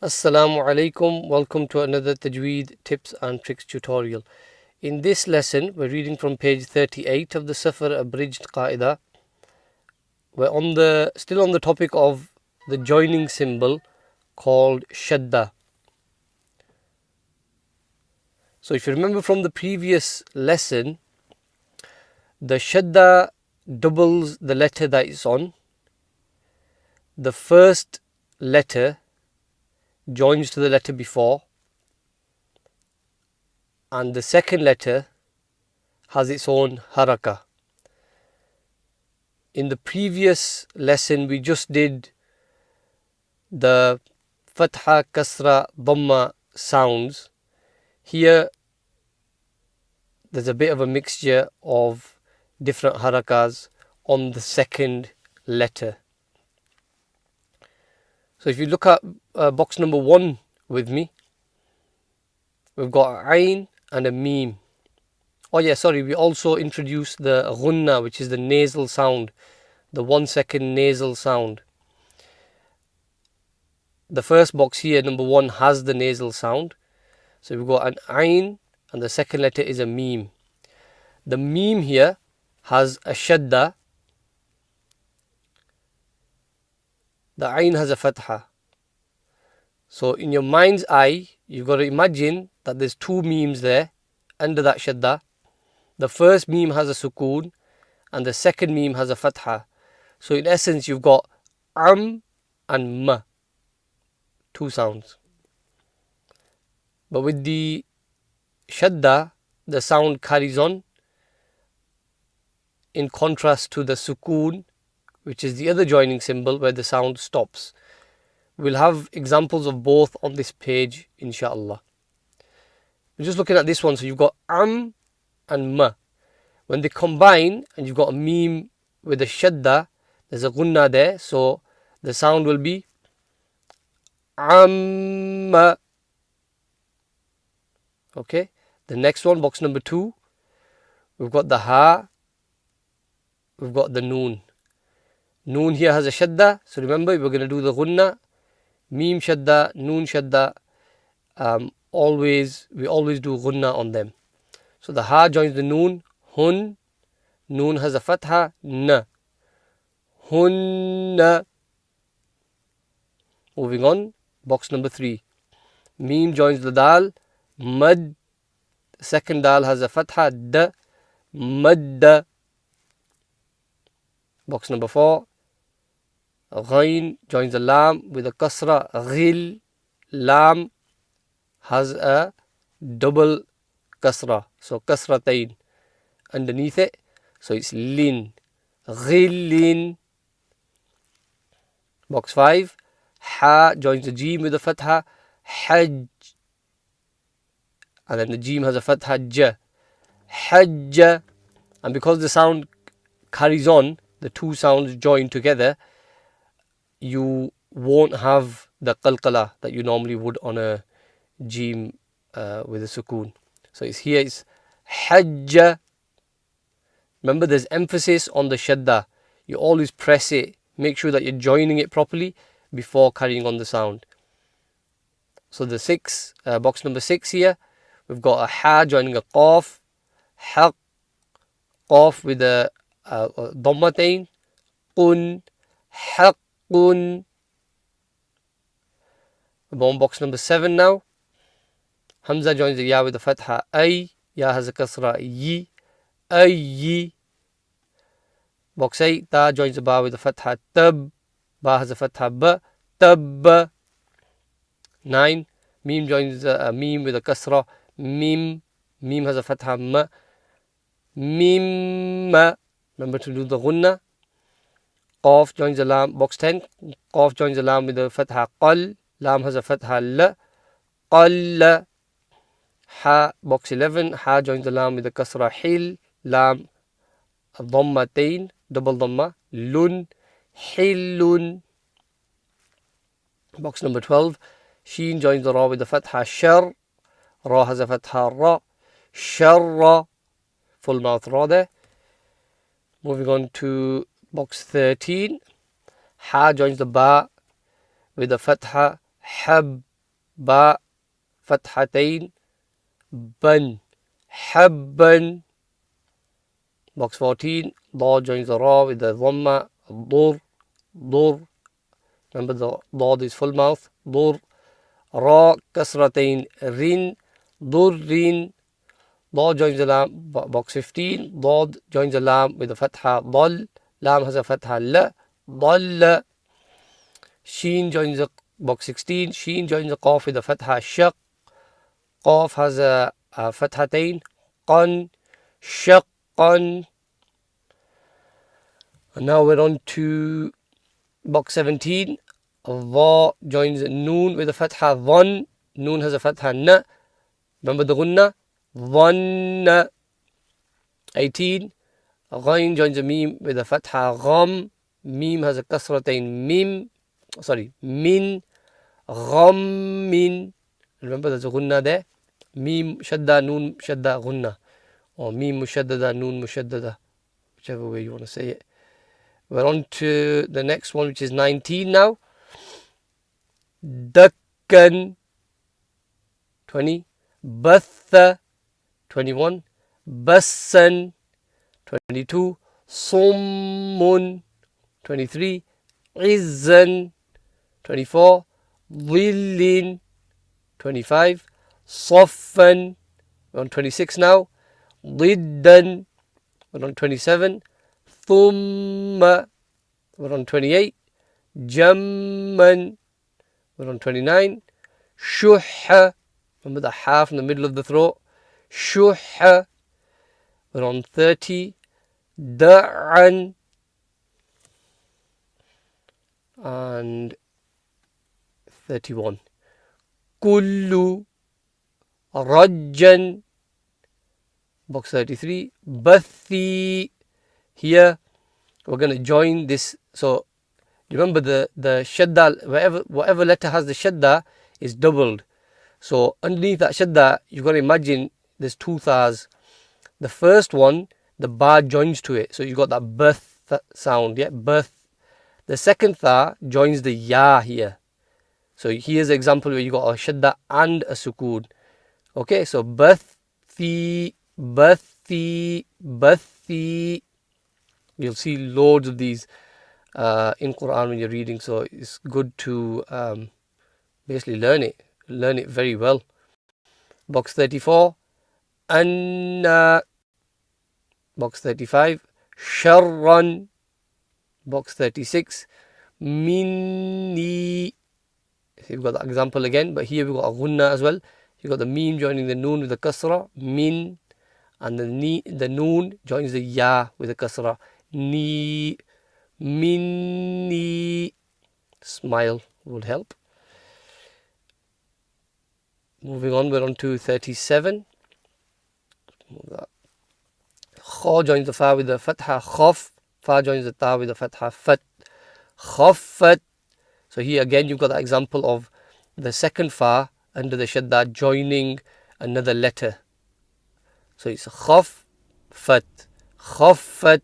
Assalaamu alaykum. Welcome to another Tajweed tips and tricks tutorial. In this lesson, we're reading from page 38 of the Safar Abridged Qaidah. We're still on the topic of the joining symbol called Shaddah. So if you remember from the previous lesson, the Shaddah doubles the letter that it's on. The first letter joins to the letter before, and the second letter has its own haraka. In the previous lesson, we just did the fatha, kasra, dhamma sounds. Here, there's a bit of a mixture of different harakas on the second letter. So if you look at box number 1 with me, we've got ayn and a meme. We also introduced the ghunna, which is the nasal sound, the 1 second nasal sound. The first box here, number 1, has the nasal sound. So we've got an ayn and the second letter is a meme. The meme here has a shadda. The ayn has a fatha. So in your mind's eye, you've got to imagine that there's 2 memes there under that shadda. The first meme has a sukoon and the second meme has a fatha. So in essence, you've got and ma, 2 sounds. But with the shadda, the sound carries on, in contrast to the sukoon, which is the other joining symbol where the sound stops. We'll have examples of both on this page, inshallah. We're just looking at this one. So you've got and ma. When they combine and you've got a meme with a shadda, there's a gunna there. So the sound will be amma. Okay. The next one, box number 2, we've got the ha, we've got the noon. Noon here has a shadda. So remember, we're going to do the gunna. Meme shadda, noon shadda. We always do gunna on them. So the ha joins the noon, hun. Noon has a fatha, na. Hunna. Moving on, box number 3. Meme joins the dal, mad. Second dal has a fatha, da. Madda. Box number 4. Ghain joins the lam with a kasra, ghil. Lam has a double kasra, so kasratain underneath it, so it's lin, ghillin. Box 5. Ha joins the jim with a fatha, hajj, and then the jim has a fatha, ja, hajja. And because the sound carries on, the 2 sounds join together, you won't have the qalqala that you normally would on a jim with a sukoon. So it's hajja. Remember, there's emphasis on the shadda. You always press it. Make sure that you're joining it properly before carrying on the sound. So the box number 6 here, we've got a ha joining a qaf, haq, qaf with a dhammatain, qun, haqqun. We're on box number 7 now. Hamza joins the ya with the fatha, ay. Ya has a kasra, yi, ayyi. Box 8, ta joins the ba with the fatha, tab. Ba has a fatha, ba, tab. 9, meme joins a meme with a kasra, mim. Meme has a fatha, ma, mimma. Remember to do the gunna. Qaf joins the lam. Box 10, qaf joins the lam with the fatha, qal. Lam has a fatha, la, qalla. Ha, box 11, ha joins the lam with the kasra, hil. Lam, dhammatain, double dhamma, lun, hillun. Box number 12, sheen joins the ra with the fatha, shar. Ra has a fatha, ra, sharra. Full mouth ra there. Moving on to box 13, ha joins the ba with the fatha, hab, ba, fathatain, ban, habban. Box 14, Dad joins the Ra with the Dhamma, Dur, Dur. Remember the Dad is full mouth, Dur. Ra, Kasratain, Rin, Durrin. Dad joins the Lam, box 15, Dad joins the Lam with the Fatha, Dal. Lam has a Fatha, La, Dal. Sheen joins the box 16, Sheen joins the Qaf with the Fatha, Shaq. Qaf has a Fathatain, Qan, Shaqqan. And now we're on to box 17. Va joins Noon with a Fatha, Dhan. Noon has a Fatha, Na. Remember the Gunna? Dhanna. 18. Ghain joins a Mim with a Fatha, Gham. Mim has a Kasratain, Mim. Sorry, Min. Ghammin. Remember there's a Gunna there. Mim Shadda, Noon Shadda, Gunna. Or Mim Mushaddada, Noon Mushaddada. Whichever way you want to say it. We're on to the next one, which is 19 now. Dakkan, 20. Batha, 21. Bassan, 22. Summun, 23. Izzan, 24. Dhillin, 25. Saffan, we're on 26 now. Diddan, we're on 27. Thumma, we're on 28. Jamman, we're on 29. Shuhha, remember the half in the middle of the throat. Shuhha, we're on 30. Da'an, and 31. Kullu, Rajjan, box 33. Bathi. Here we're going to join this. So remember the Shaddah, whatever letter has the Shaddah is doubled. So underneath that Shaddah, you've got to imagine there's two thas. The first one, the ba joins to it. So you've got that birth sound, yeah, birth. The second tha joins the ya here. So here's an example where you got a Shaddah and a sukoon. Okay, so bathi, bathi, bathi. You'll see loads of these in Qur'an when you're reading, so it's good to basically learn it very well. Box 34, Anna. Box 35, Sharran. Box 36, Minni. So you've got that example again, but here we've got a gunna as well. You've got the mim joining the noon with the kasra, min, and the noon joins the ya with the kasra, ni, minni. Smile would help. Moving on, we're on to 37. Kha joins the fa with the fatha, khaf. Fa joins the ta with the fatha, fat. Khaffat. So here again you've got the example of the second fa under the shadda joining another letter. So it's khaf, fat, khaffat.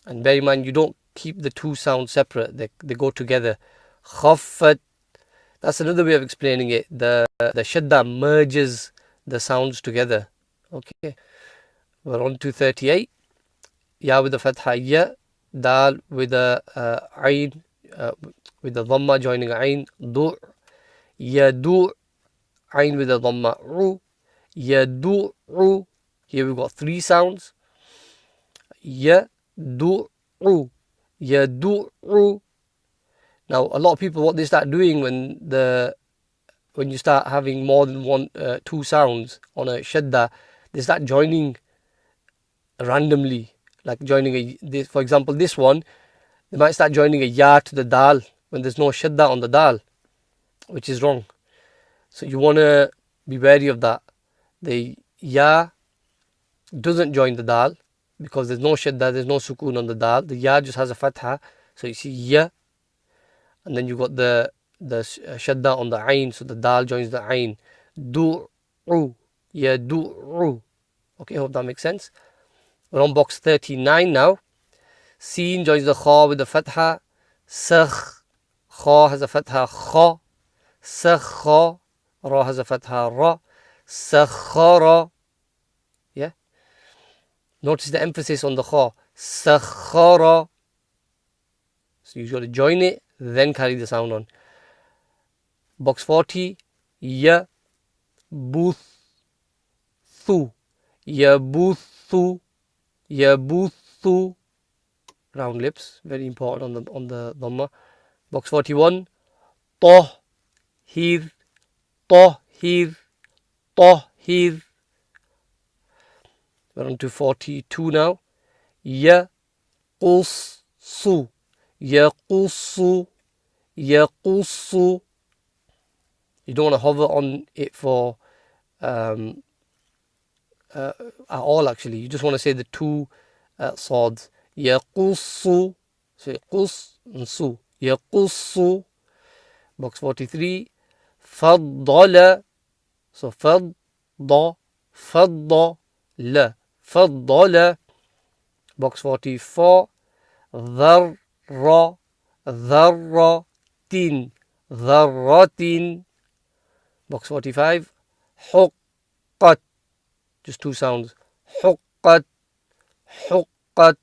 And bear in mind, you don't keep the two sounds separate, they go together. Khaffat. That's another way of explaining it. The shadda merges the sounds together. Okay, we're on to 38. Ya with the fatha, ya. Dal with the ayn, with the dhamma joining ayn, du'. Ya du'. Ayn with the dhamma, ru. Ya du'u. Here we've got three sounds. Ya du'u. Ya du'u. Now a lot of people, what they start doing when you start having more than two sounds on a shadda, they start joining randomly, like joining for example this one, they might start joining a ya to the dal when there's no shadda on the dal, which is wrong. So you want to be wary of that. The ya doesn't join the dal because there's no shadda, there's no sukoon on the dal. The ya just has a fatha, so you see ya, and then you got the shadda on the ayn, so the dal joins the ayn. Du'u, ya du'u. Okay, hope that makes sense. We're on box 39 now. Sin joins the kha with the fatha, sakh, Kha has a fatha, kha. Sakha. Ra has a fatha, ra. Sakhara. Yeah. Notice the emphasis on the kha. Sakhara. So you've got to join it, then carry the sound on. Box 40. Ya. Buthu. Ya buthu. Ya buthu. Round lips, very important on the dhamma. Box 41. Tahir. Tahir. Tahir. We're on to 42 now. Yaqussu. Yaqussu. Yaqussu. You don't want to hover on it for at all, actually. You just want to say the two swords. Yaqussu. So qus and su. Yaqussu. Box 43. Faddala. So fadda. Fadda. La. Faddala. Box 44. Dharra. Dharratin. Dharratin. Box 45. Huqqat. Just two sounds. Huqqat. Huqqat.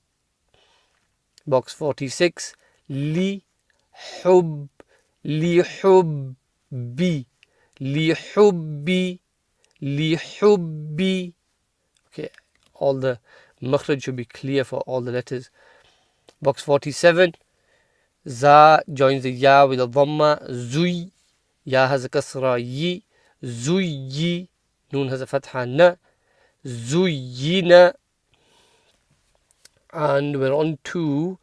Box 46. Li. Hub. Li hubbi. Li hubbi. Li hubbi. Okay, all the makhraj should be clear for all the letters. Box 47. Za joins the ya with a dhamma. Zui. Ya has a kasra, yi. Zuyi. Noon has a fatha, na. Zuyina. And we're on to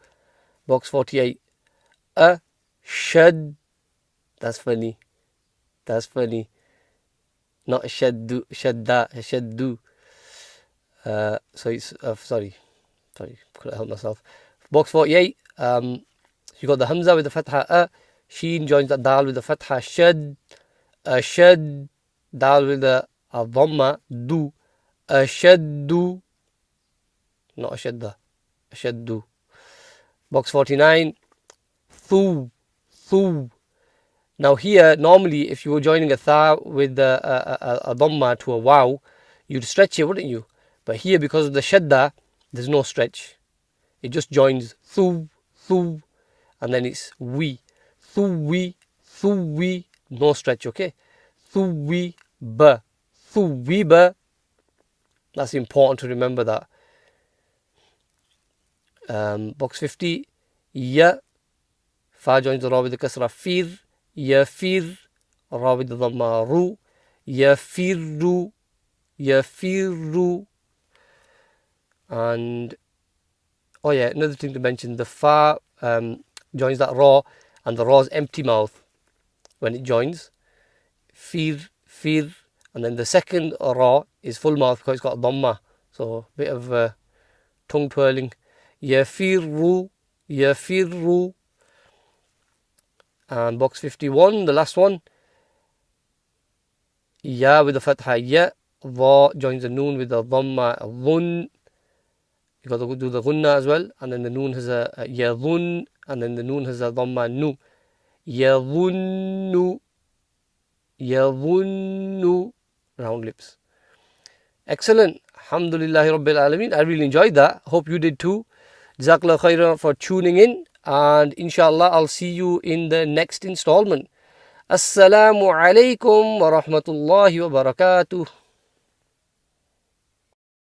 box 48. Ashad. That's funny. That's funny. Not shaddu. Shadda. Shaddu. So it's sorry, couldn't help myself. Box 48. You got the hamza with the fatha, sheen joins the dal with the fatha, shad. Ashad. Dal with the dhamma, du. Ashaddu. Not ashadda. Ashaddu. Box 49. Thu. Thu. Now here, normally, if you were joining a tha with a dhamma to a waw, you'd stretch it, wouldn't you? But here, because of the shadda, there's no stretch. It just joins thu, thu, and then it's we. Thuwi, thuwi, no stretch, okay? Thuwi ba. Thuwi ba. That's important to remember that. Box 50. Ya. Fa joins the ra with the kasra, fir. Yafir. Ra with the dhamma, ru. Yafirru. Yafirru. And oh yeah, another thing to mention, the fa joins that ra, and the ra's empty mouth when it joins. Fir, fir. And then the second ra is full mouth because it's got a dhamma. So a bit of tongue twirling. Yafirru. Yafirru. And box 51, the last one. Ya with the fatha, ya. Dha joins the noon with the dhamma, dhun. You got to do the gunna as well. And then the noon has a yadhun. And then the noon has a dhamma, nu. Yadhunnu. Yadhunnu. Round lips. Excellent. Alhamdulillahi Rabbil Alameen. I really enjoyed that. Hope you did too. Jazakallah khairan for tuning in. And inshallah, I'll see you in the next installment. Assalaamu alaykum wa rahmatullahi wa barakatuh.